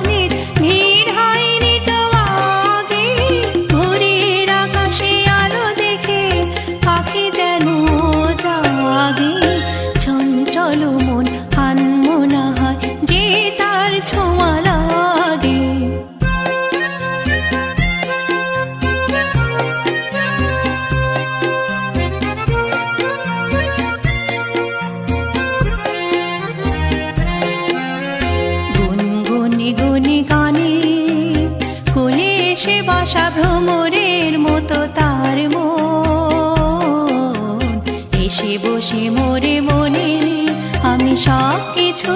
স্বপ্নের ভিড় হয়নি তো আগে। ভোরের আকাশে আলো দেখে পাখি যেন জাগে। চঞ্চল মন আনমনা হয় যে তার ছোঁয়া লাগে। গুনগুনি গুনি গানে কোলে এসে বসা ভ্রমরের মতো তার মন। এসে বসে মোরে মনে আমি সব কিছু